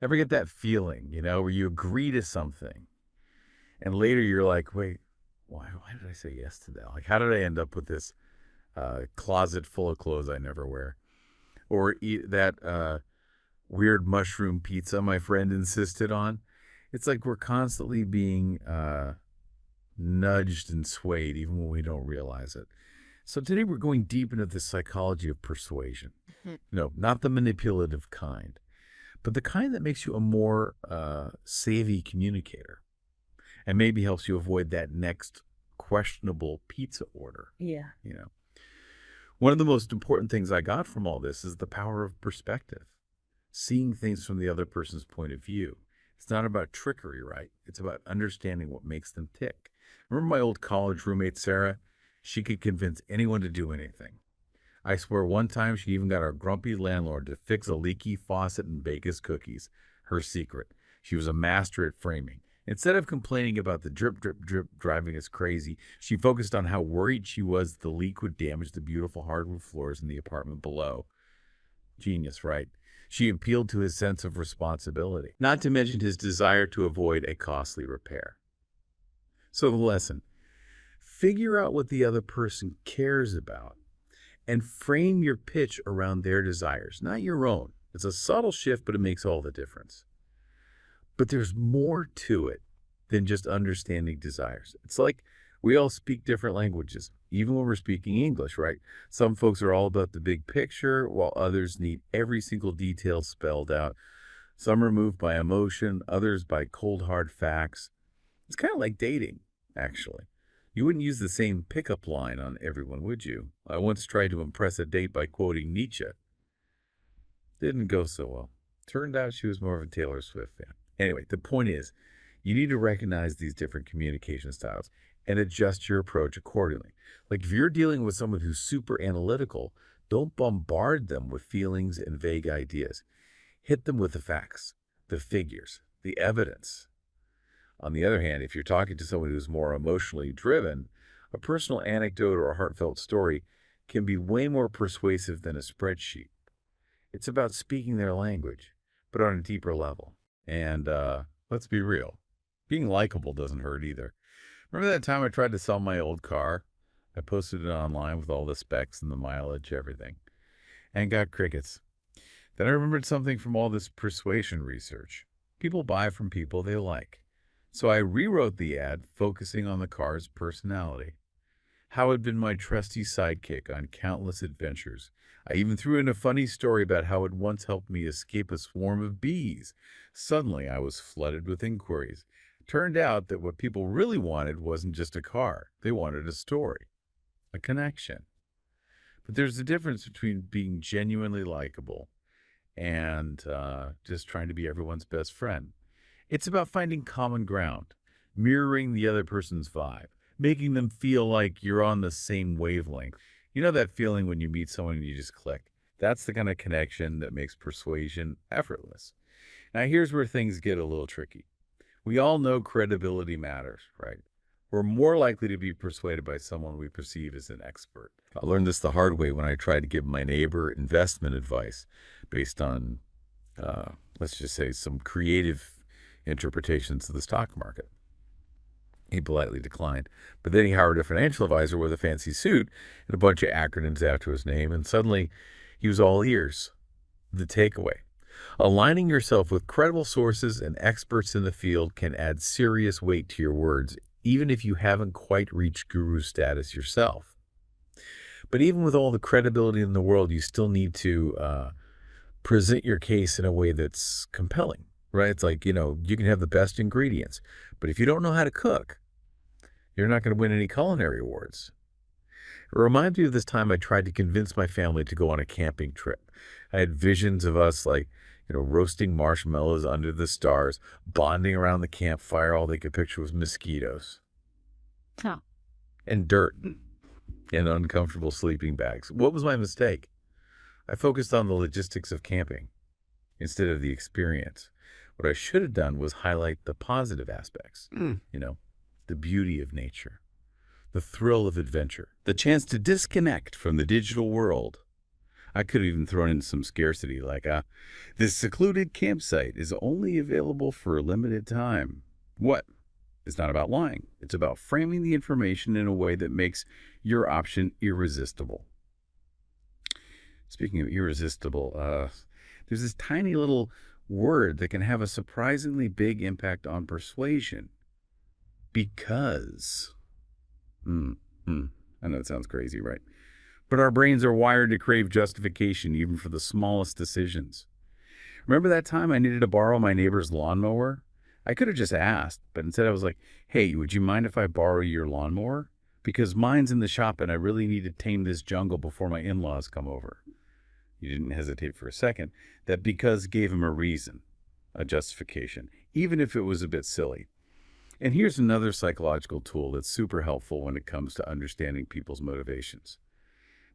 Ever get that feeling, where you agree to something and later you're like, wait, why did I say yes to that? Like, how did I end up with this closet full of clothes I never wear? Or eat that weird mushroom pizza my friend insisted on. It's like we're constantly being nudged and swayed even when we don't realize it. So today we're going deep into the psychology of persuasion. Mhm. No, not the manipulative kind, but the kind that makes you a more savvy communicator and maybe helps you avoid that next questionable pizza order. Yeah. You know, one of the most important things I got from all this is the power of perspective, seeing things from the other person's point of view. It's not about trickery, right? It's about understanding what makes them tick. Remember my old college roommate, Sarah? She could convince anyone to do anything. I swear one time she even got our grumpy landlord to fix a leaky faucet and bake his cookies. Her secret. She was a master at framing. Instead of complaining about the drip, drip, drip driving us crazy, she focused on how worried she was the leak would damage the beautiful hardwood floors in the apartment below. Genius, right? She appealed to his sense of responsibility, not to mention his desire to avoid a costly repair. So the lesson, figure out what the other person cares about and frame your pitch around their desires, not your own. It's a subtle shift, but it makes all the difference. But there's more to it than just understanding desires. It's like we all speak different languages, even when we're speaking English, right? Some folks are all about the big picture, while others need every single detail spelled out. Some are moved by emotion, others by cold, hard facts. It's kind of like dating, actually. You wouldn't use the same pickup line on everyone, would you? I once tried to impress a date by quoting Nietzsche. Didn't go so well. Turned out she was more of a Taylor Swift fan. Anyway, the point is, you need to recognize these different communication styles and adjust your approach accordingly. Like if you're dealing with someone who's super analytical, don't bombard them with feelings and vague ideas. Hit them with the facts, the figures, the evidence. On the other hand, if you're talking to someone who's more emotionally driven, a personal anecdote or a heartfelt story can be way more persuasive than a spreadsheet. It's about speaking their language, but on a deeper level. And let's be real, being likable doesn't hurt either. Remember that time I tried to sell my old car? I posted it online with all the specs and the mileage, everything, and got crickets. Then I remembered something from all this persuasion research. People buy from people they like. So I rewrote the ad, focusing on the car's personality. How it had been my trusty sidekick on countless adventures. I even threw in a funny story about how it once helped me escape a swarm of bees. Suddenly, I was flooded with inquiries. Turned out that what people really wanted wasn't just a car. They wanted a story, a connection. But there's a difference between being genuinely likable and just trying to be everyone's best friend. It's about finding common ground, mirroring the other person's vibe, making them feel like you're on the same wavelength. You know that feeling when you meet someone and you just click? That's the kind of connection that makes persuasion effortless. Now, here's where things get a little tricky. We all know credibility matters, right? We're more likely to be persuaded by someone we perceive as an expert. I learned this the hard way when I tried to give my neighbor investment advice based on, let's just say, some creative interpretations of the stock market. He politely declined. But then he hired a financial advisor with a fancy suit and a bunch of acronyms after his name, and suddenly he was all ears. The takeaway. Aligning yourself with credible sources and experts in the field can add serious weight to your words, even if you haven't quite reached guru status yourself. But even with all the credibility in the world, you still need to present your case in a way that's compelling, right? It's like, you can have the best ingredients, but if you don't know how to cook, you're not going to win any culinary awards. It reminds me of this time I tried to convince my family to go on a camping trip. I had visions of us roasting marshmallows under the stars, bonding around the campfire. All they could picture was mosquitoes Huh. and dirt and uncomfortable sleeping bags. What was my mistake? I focused on the logistics of camping instead of the experience. What I should have done was highlight the positive aspects, the beauty of nature, the thrill of adventure, the chance to disconnect from the digital world. I could have even thrown in some scarcity, like, this secluded campsite is only available for a limited time. What? It's not about lying. It's about framing the information in a way that makes your option irresistible. Speaking of irresistible, there's this tiny little word that can have a surprisingly big impact on persuasion. Because. I know it sounds crazy, right? But our brains are wired to crave justification even for the smallest decisions. Remember that time I needed to borrow my neighbor's lawnmower? I could have just asked, but instead I was like, hey, would you mind if I borrow your lawnmower? Because mine's in the shop and I really need to tame this jungle before my in-laws come over. You didn't hesitate for a second. That because gave him a reason, a justification, even if it was a bit silly. And here's another psychological tool that's super helpful when it comes to understanding people's motivations.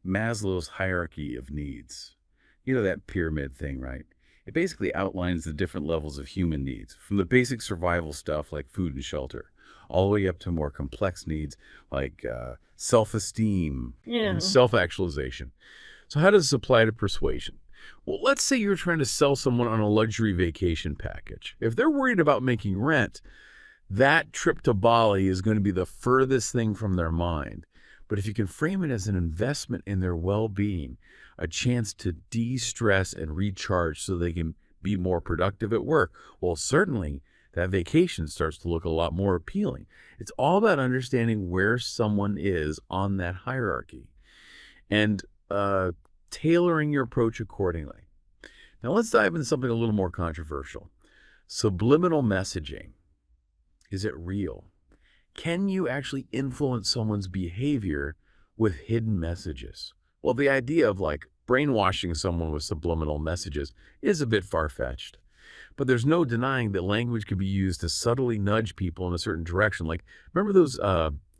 Maslow's hierarchy of needs. You know that pyramid thing, right? It basically outlines the different levels of human needs, from the basic survival stuff like food and shelter, all the way up to more complex needs like self-esteem and self-actualization. So how does this apply to persuasion? Well, let's say you're trying to sell someone on a luxury vacation package. If they're worried about making rent, that trip to Bali is going to be the furthest thing from their mind. But if you can frame it as an investment in their well-being, a chance to de-stress and recharge so they can be more productive at work, well, certainly that vacation starts to look a lot more appealing. It's all about understanding where someone is on that hierarchy and tailoring your approach accordingly. Now let's dive into something a little more controversial. Subliminal messaging. Is it real? Can you actually influence someone's behavior with hidden messages? Well, the idea of like brainwashing someone with subliminal messages is a bit far-fetched. But there's no denying that language can be used to subtly nudge people in a certain direction. Like, remember those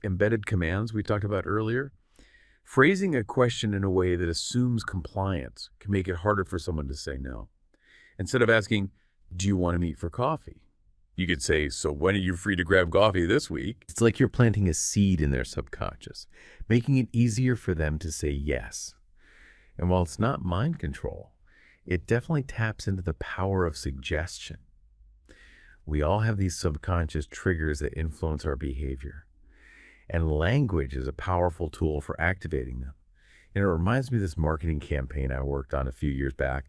embedded commands we talked about earlier? Phrasing a question in a way that assumes compliance can make it harder for someone to say no. Instead of asking, do you want to meet for coffee? You could say, so when are you free to grab coffee this week? It's like you're planting a seed in their subconscious, making it easier for them to say yes. And while it's not mind control, it definitely taps into the power of suggestion. We all have these subconscious triggers that influence our behavior. And language is a powerful tool for activating them. And it reminds me of this marketing campaign I worked on a few years back.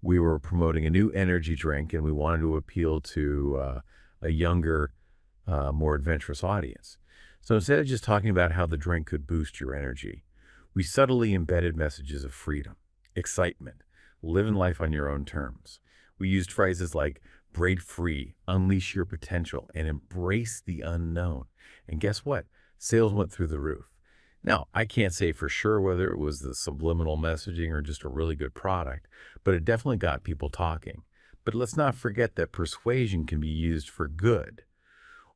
We were promoting a new energy drink, and we wanted to appeal to a younger, more adventurous audience. So instead of just talking about how the drink could boost your energy, we subtly embedded messages of freedom, excitement, living life on your own terms. We used phrases like break free, unleash your potential, and embrace the unknown. And guess what? Sales went through the roof. Now, I can't say for sure whether it was the subliminal messaging or just a really good product, but it definitely got people talking. But let's not forget that persuasion can be used for good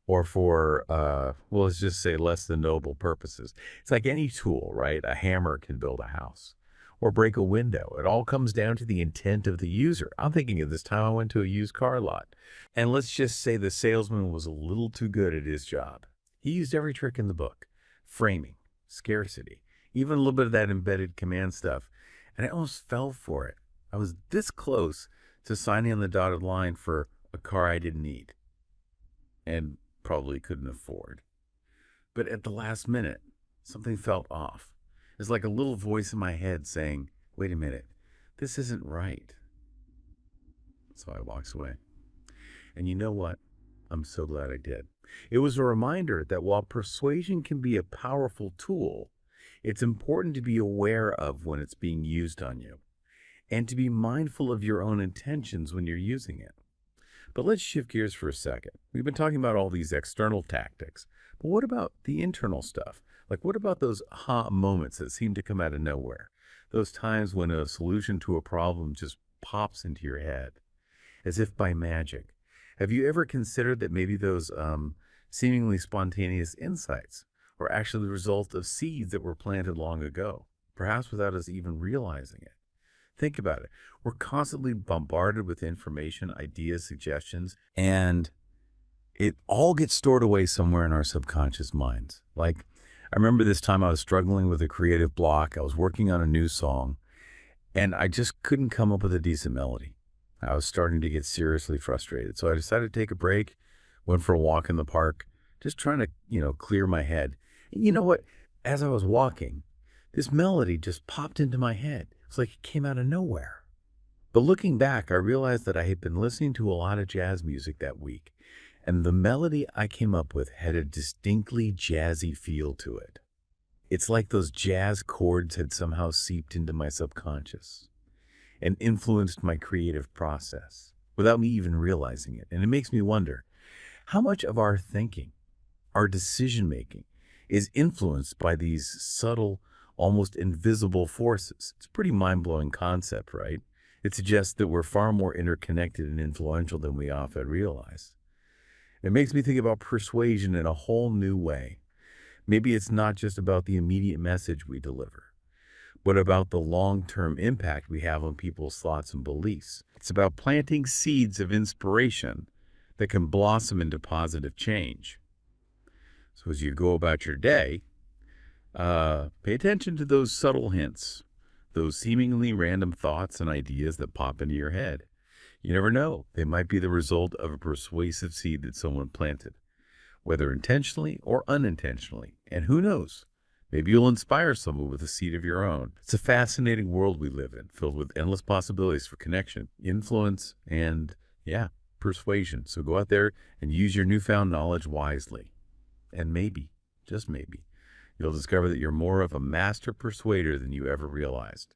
or for, well, let's just say less than noble purposes. It's like any tool, right? A hammer can build a house or break a window. It all comes down to the intent of the user. I'm thinking of this time I went to a used car lot, and let's just say the salesman was a little too good at his job. He used every trick in the book, framing, scarcity, even a little bit of that embedded command stuff. And I almost fell for it. I was this close to signing on the dotted line for a car I didn't need and probably couldn't afford. But at the last minute, something felt off. It's like a little voice in my head saying, wait a minute, this isn't right. So I walked away. And you know what? I'm so glad I did. It was a reminder that while persuasion can be a powerful tool, it's important to be aware of when it's being used on you and to be mindful of your own intentions when you're using it. But let's shift gears for a second. We've been talking about all these external tactics, but what about the internal stuff? Like, what about those aha moments that seem to come out of nowhere? Those times when a solution to a problem just pops into your head, as if by magic. Have you ever considered that maybe those seemingly spontaneous insights were actually the result of seeds that were planted long ago, perhaps without us even realizing it? Think about it. We're constantly bombarded with information, ideas, suggestions, and it all gets stored away somewhere in our subconscious minds. Like, I remember this time I was struggling with a creative block. I was working on a new song, And I just couldn't come up with a decent melody. I was starting to get seriously frustrated. So I decided to take a break, went for a walk in the park, just trying to, clear my head. And you know what? As I was walking, this melody just popped into my head. It's like it came out of nowhere. But looking back, I realized that I had been listening to a lot of jazz music that week, and the melody I came up with had a distinctly jazzy feel to it. It's like those jazz chords had somehow seeped into my subconscious and influenced my creative process without me even realizing it. And it makes me wonder, how much of our thinking, our decision-making, is influenced by these subtle, almost invisible forces? It's a pretty mind-blowing concept, right? It suggests that we're far more interconnected and influential than we often realize. It makes me think about persuasion in a whole new way. Maybe it's not just about the immediate message we deliver, but about the long-term impact we have on people's thoughts and beliefs. It's about planting seeds of inspiration that can blossom into positive change. So as you go about your day, pay attention to those subtle hints, those seemingly random thoughts and ideas that pop into your head. You never know, they might be the result of a persuasive seed that someone planted, whether intentionally or unintentionally. And who knows, maybe you'll inspire someone with a seed of your own. It's a fascinating world we live in, filled with endless possibilities for connection, influence, and, persuasion. So go out there and use your newfound knowledge wisely. And maybe, just maybe, you'll discover that you're more of a master persuader than you ever realized.